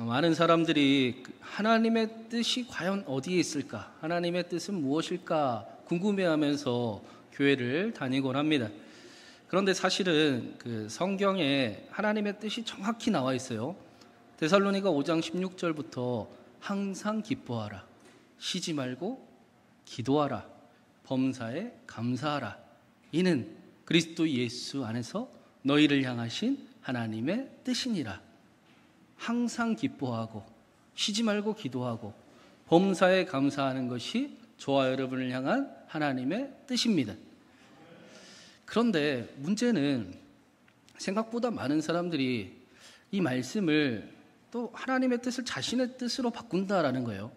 많은 사람들이 하나님의 뜻이 과연 어디에 있을까? 하나님의 뜻은 무엇일까? 궁금해하면서 교회를 다니곤 합니다. 그런데 사실은 그 성경에 하나님의 뜻이 정확히 나와 있어요. 데살로니가 5장 16절부터 항상 기뻐하라, 쉬지 말고 기도하라, 범사에 감사하라. 이는 그리스도 예수 안에서 너희를 향하신 하나님의 뜻이니라. 항상 기뻐하고 쉬지 말고 기도하고 범사에 감사하는 것이 저와 여러분을 향한 하나님의 뜻입니다. 그런데 문제는 생각보다 많은 사람들이 이 말씀을 또 하나님의 뜻을 자신의 뜻으로 바꾼다라는 거예요.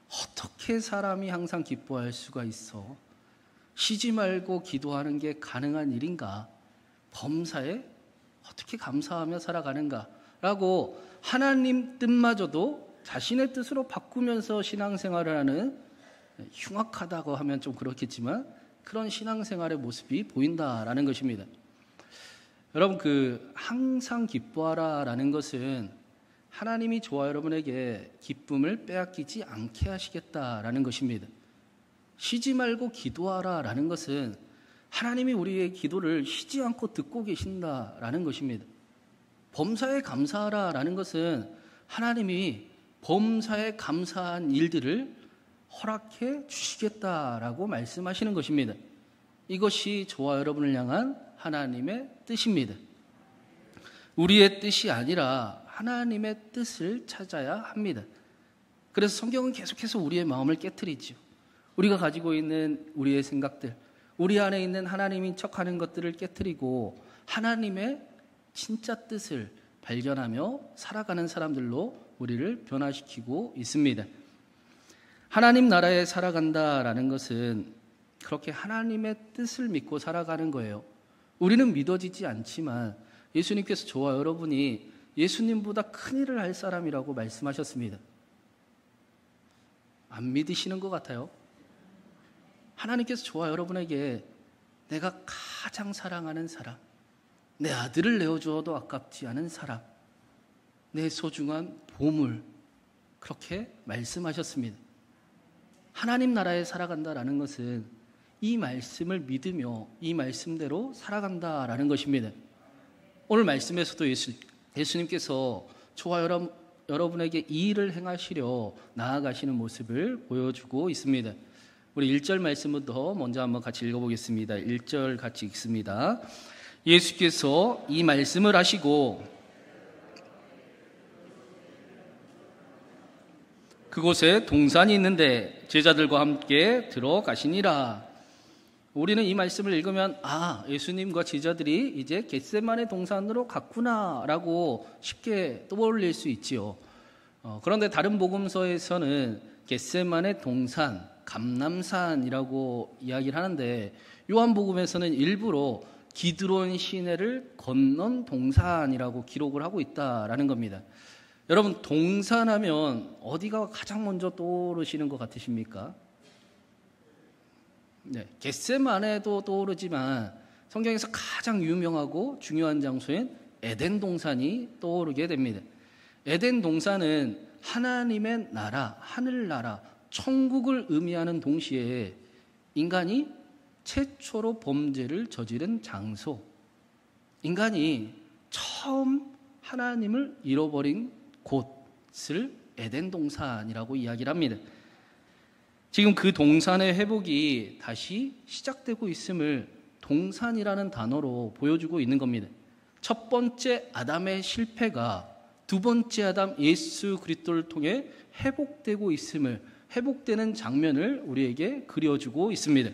어떻게 사람이 항상 기뻐할 수가 있어? 쉬지 말고 기도하는 게 가능한 일인가? 범사에 어떻게 감사하며 살아가는가? 라고 하나님 뜻마저도 자신의 뜻으로 바꾸면서 신앙생활을 하는, 흉악하다고 하면 좀 그렇겠지만 그런 신앙생활의 모습이 보인다라는 것입니다. 여러분, 항상 기뻐하라라는 것은 하나님이 저와 여러분에게 기쁨을 빼앗기지 않게 하시겠다라는 것입니다. 쉬지 말고 기도하라라는 것은 하나님이 우리의 기도를 쉬지 않고 듣고 계신다라는 것입니다. 범사에 감사하라라는 것은 하나님이 범사에 감사한 일들을 허락해 주시겠다라고 말씀하시는 것입니다. 이것이 저와 여러분을 향한 하나님의 뜻입니다. 우리의 뜻이 아니라 하나님의 뜻을 찾아야 합니다. 그래서 성경은 계속해서 우리의 마음을 깨트리죠. 우리가 가지고 있는 우리의 생각들, 우리 안에 있는 하나님인 척하는 것들을 깨트리고 하나님의 진짜 뜻을 발견하며 살아가는 사람들로 우리를 변화시키고 있습니다. 하나님 나라에 살아간다라는 것은 그렇게 하나님의 뜻을 믿고 살아가는 거예요. 우리는 믿어지지 않지만 예수님께서 저와 여러분이 예수님보다 큰 일을 할 사람이라고 말씀하셨습니다. 안 믿으시는 것 같아요. 하나님께서 저와 여러분에게 내가 가장 사랑하는 사람, 내 아들을 내어주어도 아깝지 않은 사람, 내 소중한 보물, 그렇게 말씀하셨습니다. 하나님 나라에 살아간다라는 것은 이 말씀을 믿으며 이 말씀대로 살아간다라는 것입니다. 오늘 말씀에서도 예수님께서 저와 여러분에게 이 일을 행하시려 나아가시는 모습을 보여주고 있습니다. 우리 1절 말씀부터 먼저 한번 같이 읽어보겠습니다. 1절 같이 읽습니다. 예수께서 이 말씀을 하시고 그곳에 동산이 있는데 제자들과 함께 들어가시니라. 우리는 이 말씀을 읽으면 예수님과 제자들이 이제 겟세마네 동산으로 갔구나 라고 쉽게 떠올릴 수 있지요. 그런데 다른 복음서에서는 겟세마네 동산, 감람산이라고 이야기를 하는데 요한복음에서는 일부러 기드론 시내를 건넌 동산이라고 기록을 하고 있다라는 겁니다. 여러분, 동산하면 어디가 가장 먼저 떠오르시는 것 같으십니까? 네, 겟세마네도 떠오르지만 성경에서 가장 유명하고 중요한 장소인 에덴 동산이 떠오르게 됩니다. 에덴 동산은 하나님의 나라, 하늘나라, 천국을 의미하는 동시에 인간이 최초로 범죄를 저지른 장소, 인간이 처음 하나님을 잃어버린 곳을 에덴 동산이라고 이야기를 합니다. 지금 그 동산의 회복이 다시 시작되고 있음을 동산이라는 단어로 보여주고 있는 겁니다. 첫 번째 아담의 실패가 두 번째 아담 예수 그리스도를 통해 회복되고 있음을, 회복되는 장면을 우리에게 그려주고 있습니다.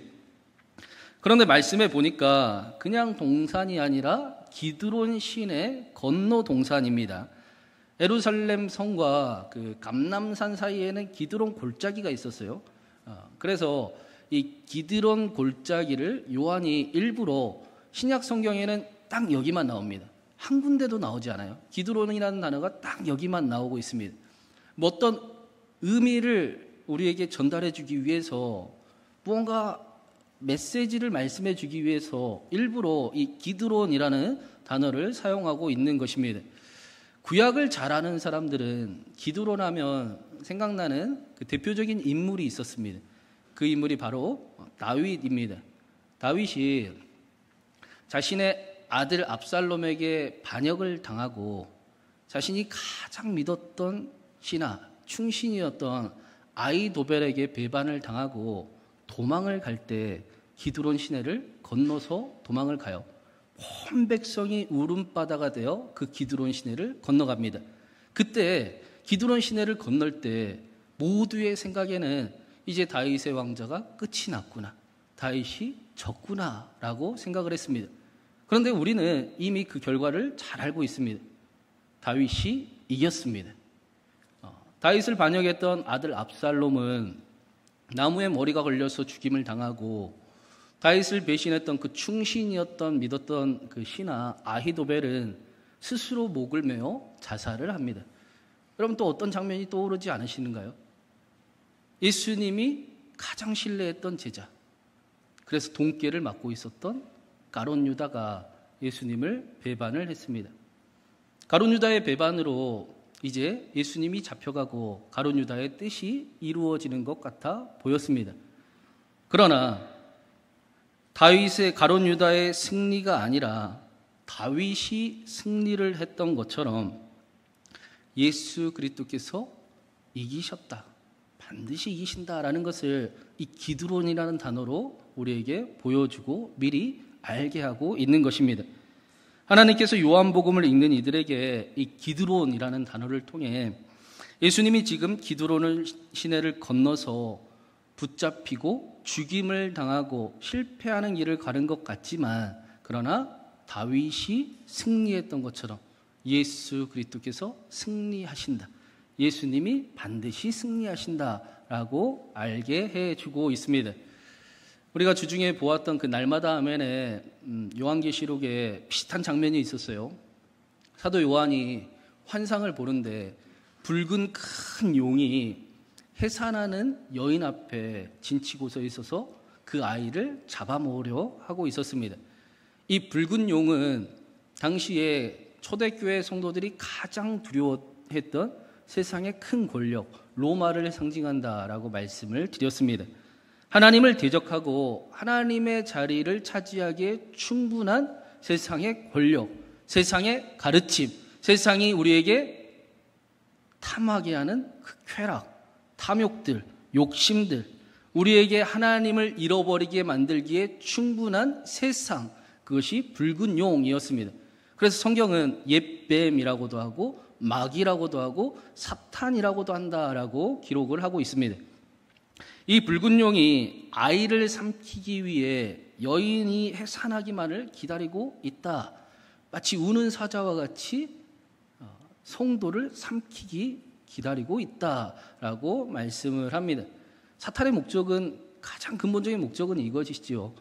그런데 말씀에 보니까 그냥 동산이 아니라 기드론 시내 건너 동산입니다. 예루살렘 성과 그 감람산 사이에는 기드론 골짜기가 있었어요. 그래서 이 기드론 골짜기를 요한이 일부러 신약 성경에는 딱 여기만 나옵니다. 한 군데도 나오지 않아요. 기드론이라는 단어가 딱 여기만 나오고 있습니다. 뭐 어떤 의미를 우리에게 전달해 주기 위해서, 무언가 메시지를 말씀해 주기 위해서 일부러 이 기드론이라는 단어를 사용하고 있는 것입니다. 구약을 잘 아는 사람들은 기드론 하면 생각나는 그 대표적인 인물이 있었습니다. 그 인물이 바로 다윗입니다. 다윗이 자신의 아들 압살롬에게 반역을 당하고 자신이 가장 믿었던 신하, 충신이었던 아히도벨에게 배반을 당하고 도망을 갈 때 기드론 시내를 건너서 도망을 가요. 온 백성이 울음바다가 되어 그 기드론 시내를 건너갑니다. 그때 기드론 시내를 건널 때 모두의 생각에는 이제 다윗의 왕자가 끝이 났구나, 다윗이 졌구나 라고 생각을 했습니다. 그런데 우리는 이미 그 결과를 잘 알고 있습니다. 다윗이 이겼습니다. 다윗을 반역했던 아들 압살롬은 나무에 머리가 걸려서 죽임을 당하고, 다윗을 배신했던 그 충신이었던 믿었던 그 신하 아히도벨은 스스로 목을 메어 자살을 합니다. 여러분, 또 어떤 장면이 떠오르지 않으시는가요? 예수님이 가장 신뢰했던 제자, 그래서 돈깨를 맡고 있었던 가룟 유다가 예수님을 배반을 했습니다. 가룟 유다의 배반으로 이제 예수님이 잡혀가고 가룟 유다의 뜻이 이루어지는 것 같아 보였습니다. 그러나 다윗의 가룟 유다의 승리가 아니라 다윗이 승리를 했던 것처럼 예수 그리스도께서 이기셨다, 반드시 이기신다라는 것을 이 기드론이라는 단어로 우리에게 보여주고 미리 알게 하고 있는 것입니다. 하나님께서 요한복음을 읽는 이들에게 이 기드론이라는 단어를 통해 예수님이 지금 기드론을 시내를 건너서 붙잡히고 죽임을 당하고 실패하는 길을 가는 것 같지만, 그러나 다윗이 승리했던 것처럼 예수 그리스도께서 승리하신다, 예수님이 반드시 승리하신다라고 알게 해주고 있습니다. 우리가 주중에 보았던 그 날마다 아멘에 요한계시록에 비슷한 장면이 있었어요. 사도 요한이 환상을 보는데 붉은 큰 용이 해산하는 여인 앞에 진치고 서 있어서 그 아이를 잡아먹으려 하고 있었습니다. 이 붉은 용은 당시에 초대교회 성도들이 가장 두려워했던 세상의 큰 권력, 로마를 상징한다라고 말씀을 드렸습니다. 하나님을 대적하고 하나님의 자리를 차지하기에 충분한 세상의 권력, 세상의 가르침, 세상이 우리에게 탐하게 하는 그 쾌락, 탐욕들, 욕심들, 우리에게 하나님을 잃어버리게 만들기에 충분한 세상, 그것이 붉은 용이었습니다. 그래서 성경은 옛뱀이라고도 하고 마귀라고도 하고 사탄이라고도 한다라고 기록을 하고 있습니다. 이 붉은 용이 아이를 삼키기 위해 여인이 해산하기만을 기다리고 있다, 마치 우는 사자와 같이 성도를 삼키기 기다리고 있다라고 말씀을 합니다. 사탄의 목적은, 가장 근본적인 목적은 이것이지요.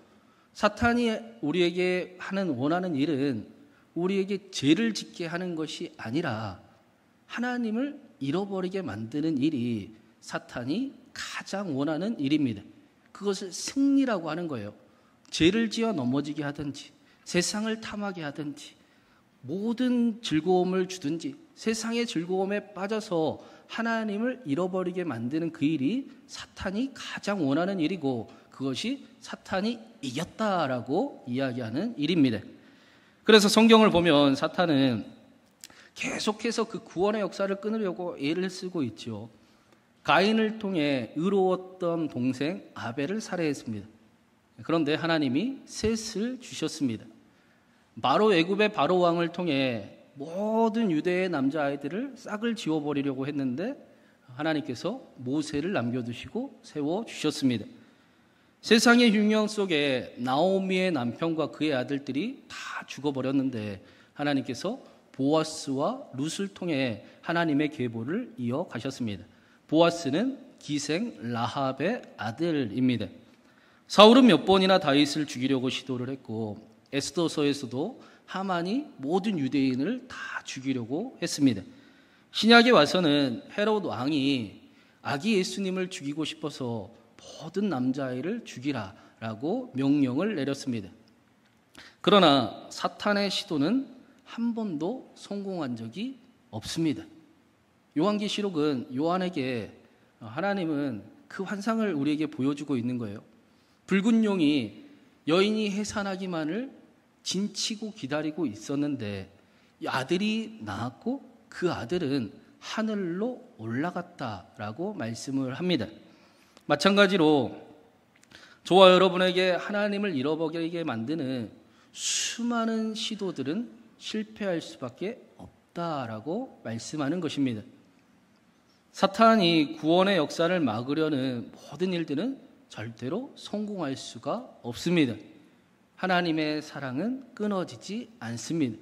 사탄이 우리에게 원하는 일은 우리에게 죄를 짓게 하는 것이 아니라 하나님을 잃어버리게 만드는 일이 사탄이 가장 원하는 일입니다. 그것을 승리라고 하는 거예요. 죄를 지어 넘어지게 하든지, 세상을 탐하게 하든지, 모든 즐거움을 주든지, 세상의 즐거움에 빠져서 하나님을 잃어버리게 만드는 그 일이 사탄이 가장 원하는 일이고, 그것이 사탄이 이겼다라고 이야기하는 일입니다. 그래서 성경을 보면 사탄은 계속해서 그 구원의 역사를 끊으려고 애를 쓰고 있죠. 가인을 통해 의로웠던 동생 아벨을 살해했습니다. 그런데 하나님이 셋을 주셨습니다. 바로 애굽의 바로 왕을 통해 모든 유대의 남자아이들을 싹을 지워버리려고 했는데 하나님께서 모세를 남겨두시고 세워주셨습니다. 세상의 흉령 속에 나오미의 남편과 그의 아들들이 다 죽어버렸는데 하나님께서 보아스와 룻을 통해 하나님의 계보를 이어가셨습니다. 보아스는 기생 라합의 아들입니다. 사울은 몇 번이나 다윗을 죽이려고 시도를 했고, 에스더서에서도 하만이 모든 유대인을 다 죽이려고 했습니다. 신약에 와서는 헤롯 왕이 아기 예수님을 죽이고 싶어서 모든 남자아이를 죽이라라고 명령을 내렸습니다. 그러나 사탄의 시도는 한 번도 성공한 적이 없습니다. 요한계시록은 요한에게 하나님은 그 환상을 우리에게 보여주고 있는 거예요. 붉은 용이 여인이 해산하기만을 진치고 기다리고 있었는데 아들이 낳았고 그 아들은 하늘로 올라갔다라고 말씀을 합니다. 마찬가지로 저와 여러분에게 하나님을 잃어버리게 만드는 수많은 시도들은 실패할 수밖에 없다라고 말씀하는 것입니다. 사탄이 구원의 역사를 막으려는 모든 일들은 절대로 성공할 수가 없습니다. 하나님의 사랑은 끊어지지 않습니다.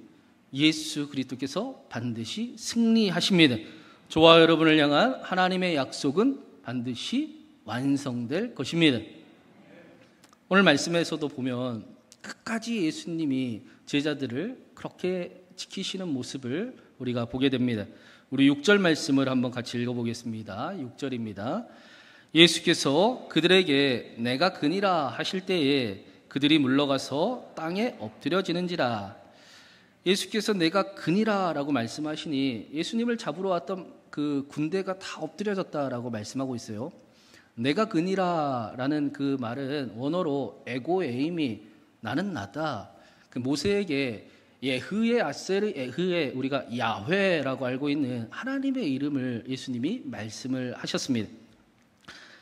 예수 그리스도께서 반드시 승리하십니다. 저와 여러분을 향한 하나님의 약속은 반드시 완성될 것입니다. 오늘 말씀에서도 보면 끝까지 예수님이 제자들을 그렇게 지키시는 모습을 우리가 보게 됩니다. 우리 6절 말씀을 한번 같이 읽어보겠습니다. 6절입니다. 예수께서 그들에게 내가 그니라 하실 때에 그들이 물러가서 땅에 엎드려지는지라. 예수께서 내가 그니라 라고 말씀하시니 예수님을 잡으러 왔던 그 군대가 다 엎드려졌다라고 말씀하고 있어요. 내가 그니라 라는 그 말은 원어로 에고 에임이 나는 나다. 그 모세에게 예흐에 아세르 예흐에 우리가 야훼라고 알고 있는 하나님의 이름을 예수님이 말씀을 하셨습니다.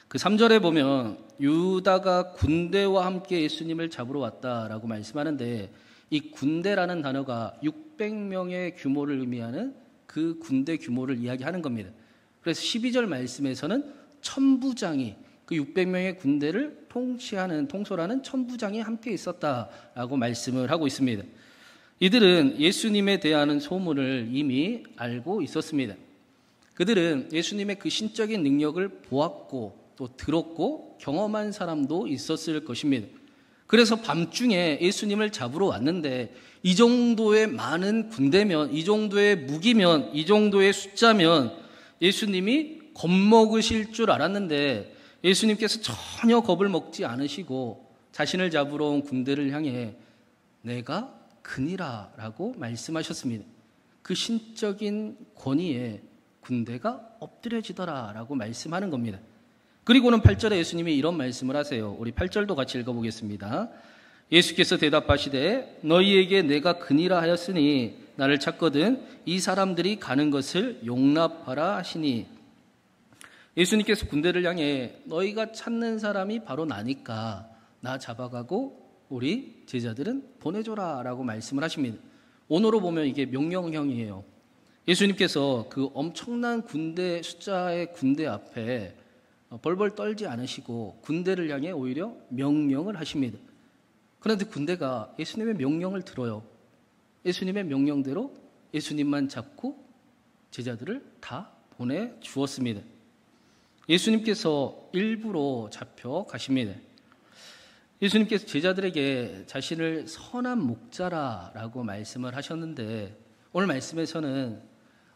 그 3절에 보면 유다가 군대와 함께 예수님을 잡으러 왔다라고 말씀하는데 이 군대라는 단어가 600명의 규모를 의미하는 그 군대 규모를 이야기하는 겁니다. 그래서 12절 말씀에서는 천부장이 그 600명의 군대를 통솔하는 천부장이 함께 있었다라고 말씀을 하고 있습니다. 이들은 예수님에 대한 소문을 이미 알고 있었습니다. 그들은 예수님의 그 신적인 능력을 보았고 또 들었고 경험한 사람도 있었을 것입니다. 그래서 밤중에 예수님을 잡으러 왔는데 이 정도의 많은 군대면, 이 정도의 무기면, 이 정도의 숫자면 예수님이 겁먹으실 줄 알았는데 예수님께서 전혀 겁을 먹지 않으시고 자신을 잡으러 온 군대를 향해 내가 그니라 라고 말씀하셨습니다. 그 신적인 권위에 군대가 엎드려지더라 라고 말씀하는 겁니다. 그리고는 8절에 예수님이 이런 말씀을 하세요. 우리 8절도 같이 읽어보겠습니다. 예수께서 대답하시되 너희에게 내가 그니라 하였으니 나를 찾거든 이 사람들이 가는 것을 용납하라 하시니. 예수님께서 군대를 향해 너희가 찾는 사람이 바로 나니까 나 잡아가고 우리 제자들은 보내줘라 라고 말씀을 하십니다. 오늘로 보면 이게 명령형이에요. 예수님께서 그 엄청난 군대 숫자의 군대 앞에 벌벌 떨지 않으시고 군대를 향해 오히려 명령을 하십니다. 그런데 군대가 예수님의 명령을 들어요. 예수님의 명령대로 예수님만 잡고 제자들을 다 보내주었습니다. 예수님께서 일부러 잡혀가십니다. 예수님께서 제자들에게 자신을 선한 목자라라고 말씀을 하셨는데 오늘 말씀에서는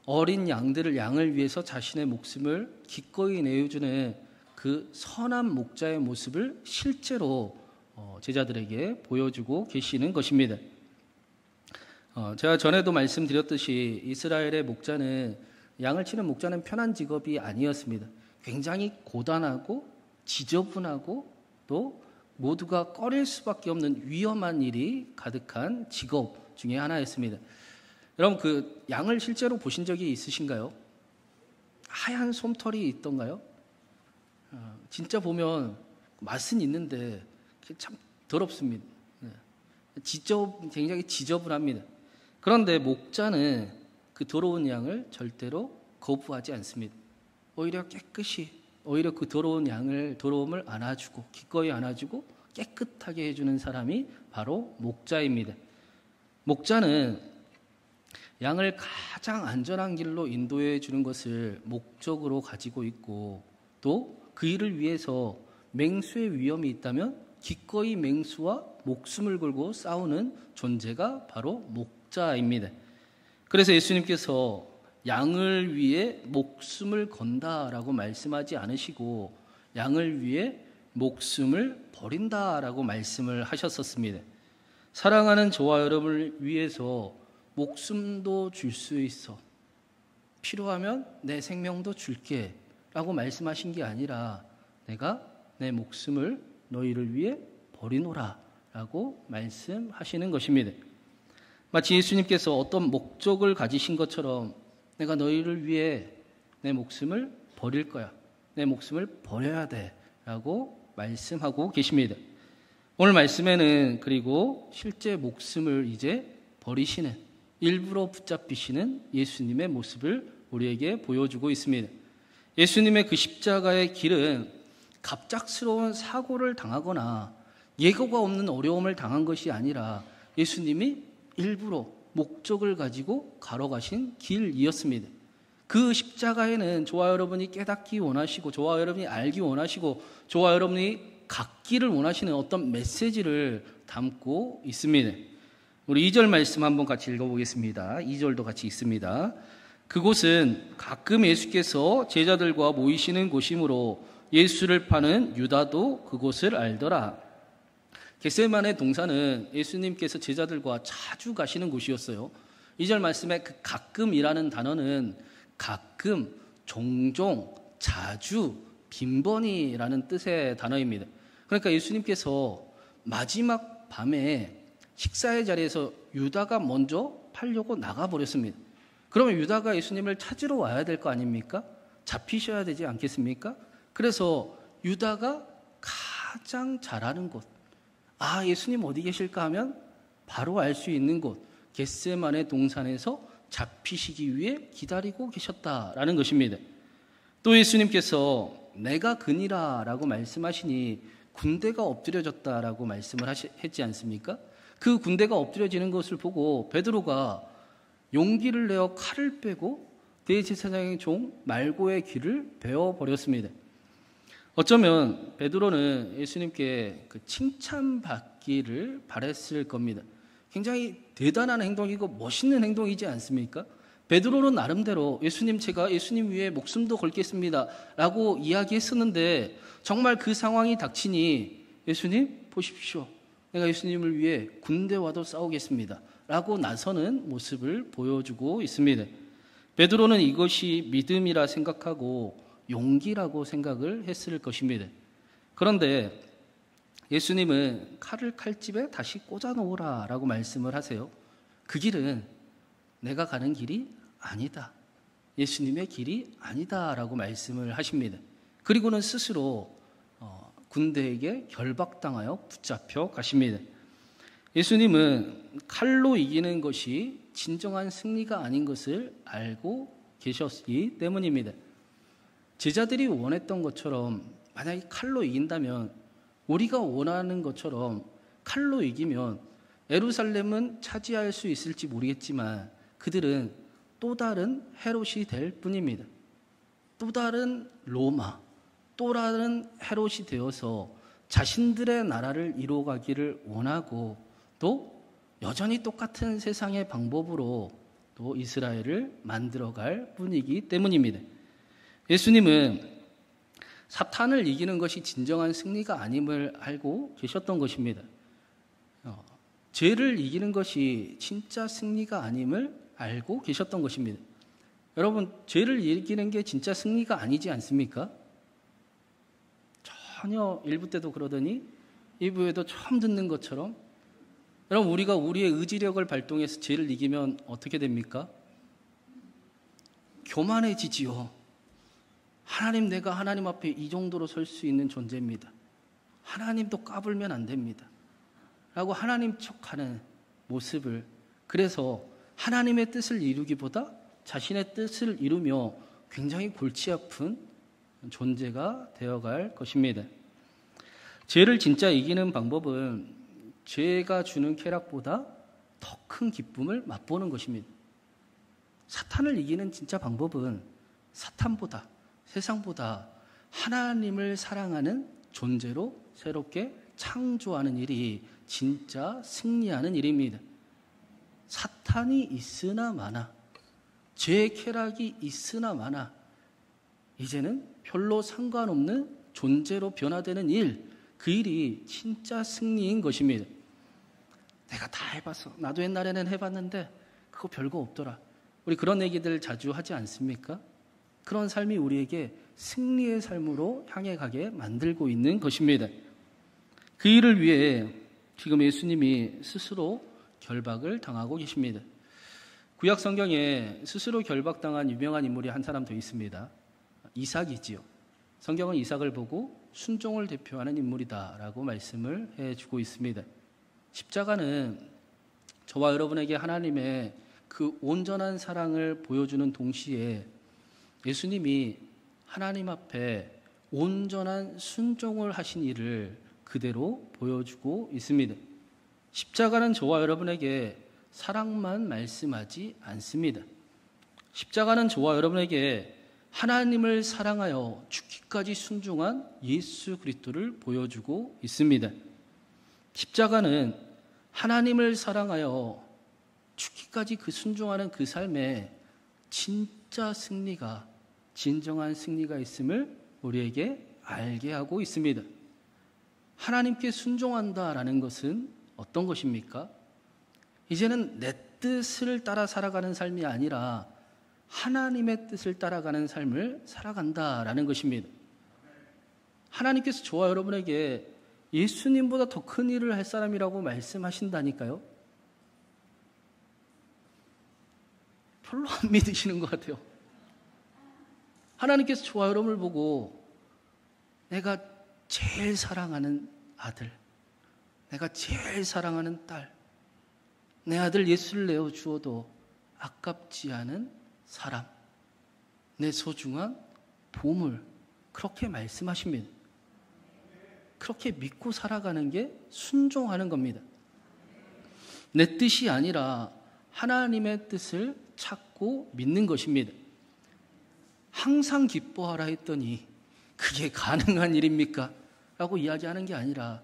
어린 양을 위해서 자신의 목숨을 기꺼이 내어주는 그 선한 목자의 모습을 실제로 제자들에게 보여주고 계시는 것입니다. 제가 전에도 말씀드렸듯이 이스라엘의 목자는 양을 치는 목자는 편한 직업이 아니었습니다. 굉장히 고단하고 지저분하고 또 모두가 꺼릴 수밖에 없는 위험한 일이 가득한 직업 중에 하나였습니다. 여러분 그 양을 실제로 보신 적이 있으신가요? 하얀 솜털이 있던가요? 진짜 보면 맛은 있는데 참 더럽습니다. 굉장히 지저분합니다. 그런데 목자는 그 더러운 양을 절대로 거부하지 않습니다. 오히려 그 더러움을 안아주고 기꺼이 안아주고 깨끗하게 해주는 사람이 바로 목자입니다. 목자는 양을 가장 안전한 길로 인도해 주는 것을 목적으로 가지고 있고 또 그 일을 위해서 맹수의 위험이 있다면 기꺼이 맹수와 목숨을 걸고 싸우는 존재가 바로 목자입니다. 그래서 예수님께서 양을 위해 목숨을 건다라고 말씀하지 않으시고 양을 위해 목숨을 버린다라고 말씀을 하셨었습니다. 사랑하는 저와 여러분을 위해서 목숨도 줄 수 있어 필요하면 내 생명도 줄게 라고 말씀하신 게 아니라 내가 내 목숨을 너희를 위해 버리노라 라고 말씀하시는 것입니다. 마치 예수님께서 어떤 목적을 가지신 것처럼 내가 너희를 위해 내 목숨을 버릴 거야. 내 목숨을 버려야 돼 라고 말씀하고 계십니다. 오늘 말씀에는 그리고 실제 목숨을 이제 버리시는, 일부러 붙잡히시는 예수님의 모습을 우리에게 보여주고 있습니다. 예수님의 그 십자가의 길은 갑작스러운 사고를 당하거나 예고가 없는 어려움을 당한 것이 아니라 예수님이 일부러 목적을 가지고 걸어가신 길이었습니다. 그 십자가에는 저와 여러분이 깨닫기 원하시고, 저와 여러분이 알기 원하시고, 저와 여러분이 갖기를 원하시는 어떤 메시지를 담고 있습니다. 우리 2절 말씀 한번 같이 읽어보겠습니다. 2절도 같이 있습니다. 그곳은 가끔 예수께서 제자들과 모이시는 곳이므로 예수를 파는 유다도 그곳을 알더라. 겟세마네 동산은 예수님께서 제자들과 자주 가시는 곳이었어요. 2절 말씀에 그 가끔이라는 단어는 가끔, 종종, 자주, 빈번히라는 뜻의 단어입니다. 그러니까 예수님께서 마지막 밤에 식사의 자리에서 유다가 먼저 팔려고 나가버렸습니다. 그러면 유다가 예수님을 찾으러 와야 될 거 아닙니까? 잡히셔야 되지 않겠습니까? 그래서 유다가 가장 잘 아는 곳, 예수님 어디 계실까 하면 바로 알 수 있는 곳, 겟세마네 동산에서 잡히시기 위해 기다리고 계셨다라는 것입니다. 또 예수님께서 내가 그니라 라고 말씀하시니 군대가 엎드려졌다라고 말씀을 했지 않습니까? 그 군대가 엎드려지는 것을 보고 베드로가 용기를 내어 칼을 빼고 대제사장의 종 말고의 귀를 베어버렸습니다. 어쩌면 베드로는 예수님께 그 칭찬받기를 바랬을 겁니다. 굉장히 대단한 행동이고 멋있는 행동이지 않습니까? 베드로는 나름대로 예수님, 제가 예수님 위해 목숨도 걸겠습니다 라고 이야기했었는데 정말 그 상황이 닥치니 예수님 보십시오, 내가 예수님을 위해 군대와도 싸우겠습니다 라고 나서는 모습을 보여주고 있습니다. 베드로는 이것이 믿음이라 생각하고 용기라고 생각을 했을 것입니다. 그런데 예수님은 칼을 칼집에 다시 꽂아 놓으라 라고 말씀을 하세요. 그 길은 내가 가는 길이 아니다, 예수님의 길이 아니다 라고 말씀을 하십니다. 그리고는 스스로 군대에게 결박당하여 붙잡혀 가십니다. 예수님은 칼로 이기는 것이 진정한 승리가 아닌 것을 알고 계셨기 때문입니다. 제자들이 원했던 것처럼 만약에 칼로 이긴다면, 우리가 원하는 것처럼 칼로 이기면 예루살렘은 차지할 수 있을지 모르겠지만 그들은 또 다른 헤롯이 될 뿐입니다. 또 다른 로마, 또 다른 헤롯이 되어서 자신들의 나라를 이루어가기를 원하고 또 여전히 똑같은 세상의 방법으로 또 이스라엘을 만들어갈 뿐이기 때문입니다. 예수님은 사탄을 이기는 것이 진정한 승리가 아님을 알고 계셨던 것입니다. 죄를 이기는 것이 진짜 승리가 아님을 알고 계셨던 것입니다. 여러분, 죄를 이기는 게 진짜 승리가 아니지 않습니까? 전혀 1부 때도 그러더니 2부에도 처음 듣는 것처럼, 여러분, 우리가 우리의 의지력을 발동해서 죄를 이기면 어떻게 됩니까? 교만해지지요. 하나님, 내가 하나님 앞에 이 정도로 설 수 있는 존재입니다, 하나님도 까불면 안 됩니다 라고 하나님 척하는 모습을, 그래서 하나님의 뜻을 이루기보다 자신의 뜻을 이루며 굉장히 골치 아픈 존재가 되어갈 것입니다. 죄를 진짜 이기는 방법은 죄가 주는 쾌락보다 더 큰 기쁨을 맛보는 것입니다. 사탄을 이기는 진짜 방법은 사탄보다, 세상보다 하나님을 사랑하는 존재로 새롭게 창조하는 일이 진짜 승리하는 일입니다. 사탄이 있으나 마나, 죄의 쾌락이 있으나 마나 이제는 별로 상관없는 존재로 변화되는 일, 그 일이 진짜 승리인 것입니다. 내가 다 해봤어, 나도 옛날에는 해봤는데 그거 별거 없더라, 우리 그런 얘기들 자주 하지 않습니까? 그런 삶이 우리에게 승리의 삶으로 향해 가게 만들고 있는 것입니다. 그 일을 위해 지금 예수님이 스스로 결박을 당하고 계십니다. 구약 성경에 스스로 결박당한 유명한 인물이 한 사람 더 있습니다. 이삭이지요. 성경은 이삭을 보고 순종을 대표하는 인물이다라고 말씀을 해주고 있습니다. 십자가는 저와 여러분에게 하나님의 그 온전한 사랑을 보여주는 동시에 예수님이 하나님 앞에 온전한 순종을 하신 일을 그대로 보여주고 있습니다. 십자가는 저와 여러분에게 사랑만 말씀하지 않습니다. 십자가는 저와 여러분에게 하나님을 사랑하여 죽기까지 순종한 예수 그리스도를 보여주고 있습니다. 십자가는 하나님을 사랑하여 죽기까지 그 순종하는 그 삶에 진짜 승리가, 진정한 승리가 있음을 우리에게 알게 하고 있습니다. 하나님께 순종한다라는 것은 어떤 것입니까? 이제는 내 뜻을 따라 살아가는 삶이 아니라 하나님의 뜻을 따라가는 삶을 살아간다라는 것입니다. 하나님께서 저와 여러분에게 예수님보다 더 큰 일을 할 사람이라고 말씀하신다니까요. 별로 안 믿으시는 것 같아요. 하나님께서 저와 여러분을 보고 내가 제일 사랑하는 아들, 내가 제일 사랑하는 딸, 내 아들 예수를 내어 주어도 아깝지 않은 사람, 내 소중한 보물, 그렇게 말씀하십니다. 그렇게 믿고 살아가는 게 순종하는 겁니다. 내 뜻이 아니라 하나님의 뜻을 찾고 믿는 것입니다. 항상 기뻐하라 했더니 그게 가능한 일입니까? 라고 이야기하는 게 아니라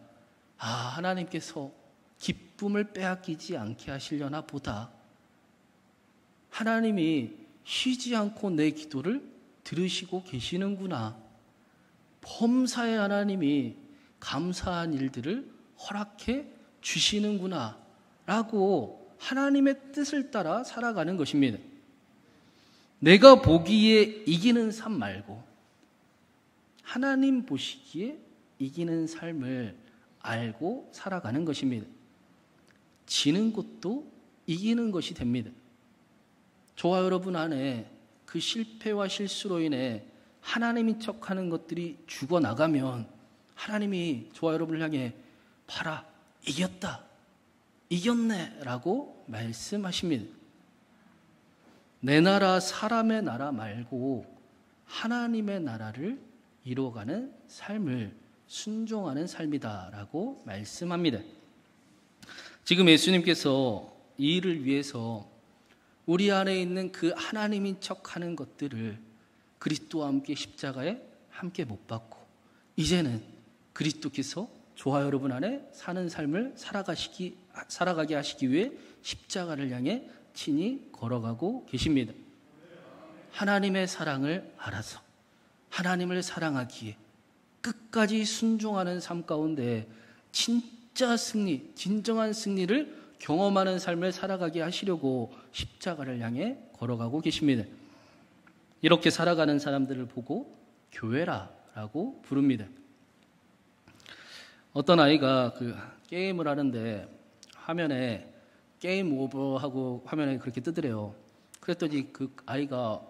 하나님께서 기쁨을 빼앗기지 않게 하시려나 보다. 하나님이 쉬지 않고 내 기도를 들으시고 계시는구나. 범사의 하나님이 감사한 일들을 허락해 주시는구나 라고 하나님의 뜻을 따라 살아가는 것입니다. 내가 보기에 이기는 삶 말고 하나님 보시기에 이기는 삶을 알고 살아가는 것입니다. 지는 것도 이기는 것이 됩니다. 저와 여러분 안에 그 실패와 실수로 인해 하나님인 척하는 것들이 죽어나가면 하나님이 저와 여러분을 향해 봐라, 이겼다, 이겼네 라고 말씀하십니다. 내 나라, 사람의 나라 말고 하나님의 나라를 이루어가는 삶을 순종하는 삶이다라고 말씀합니다. 지금 예수님께서 이 일을 위해서 우리 안에 있는 그 하나님인 척하는 것들을 그리스도와 함께 십자가에 함께 못 박고 이제는 그리스도께서 저와 여러분 안에 사는 삶을 살아가게 하시기 위해 십자가를 향해 친히 걸어가고 계십니다. 하나님의 사랑을 알아서 하나님을 사랑하기에 끝까지 순종하는 삶 가운데 진짜 승리, 진정한 승리를 경험하는 삶을 살아가게 하시려고 십자가를 향해 걸어가고 계십니다. 이렇게 살아가는 사람들을 보고 교회라고 부릅니다. 어떤 아이가 그 게임을 하는데 화면에 게임 오버 하고 화면에 그렇게 뜨더래요. 그랬더니 그 아이가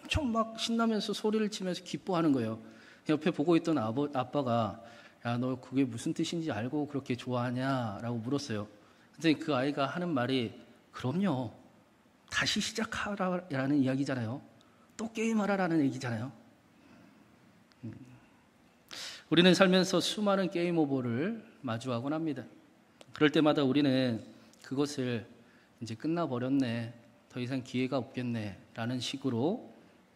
엄청 막 신나면서 소리를 치면서 기뻐하는 거예요. 옆에 보고 있던 아빠가 야, 너 그게 무슨 뜻인지 알고 그렇게 좋아하냐? 라고 물었어요. 그랬더니 그 아이가 하는 말이 그럼요. 다시 시작하라라는 이야기잖아요. 또 게임하라라는 얘기잖아요. 우리는 살면서 수많은 게임 오버를 마주하곤 합니다. 그럴 때마다 우리는 그것을 이제 끝나버렸네, 더 이상 기회가 없겠네 라는 식으로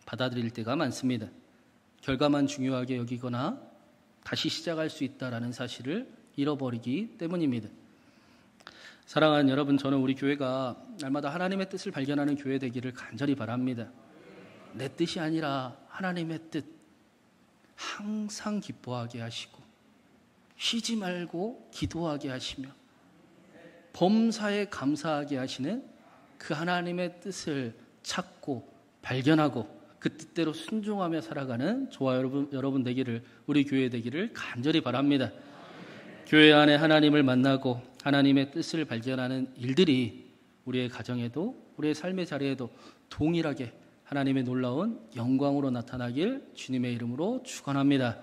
받아들일 때가 많습니다. 결과만 중요하게 여기거나 다시 시작할 수 있다라는 사실을 잃어버리기 때문입니다. 사랑하는 여러분, 저는 우리 교회가 날마다 하나님의 뜻을 발견하는 교회 되기를 간절히 바랍니다. 내 뜻이 아니라 하나님의 뜻, 항상 기뻐하게 하시고 쉬지 말고 기도하게 하시며 범사에 감사하게 하시는 그 하나님의 뜻을 찾고 발견하고 그 뜻대로 순종하며 살아가는 저와 여러분 되기를, 우리 교회 되기를 간절히 바랍니다. 교회 안에 하나님을 만나고 하나님의 뜻을 발견하는 일들이 우리의 가정에도 우리의 삶의 자리에도 동일하게 하나님의 놀라운 영광으로 나타나길 주님의 이름으로 축원합니다.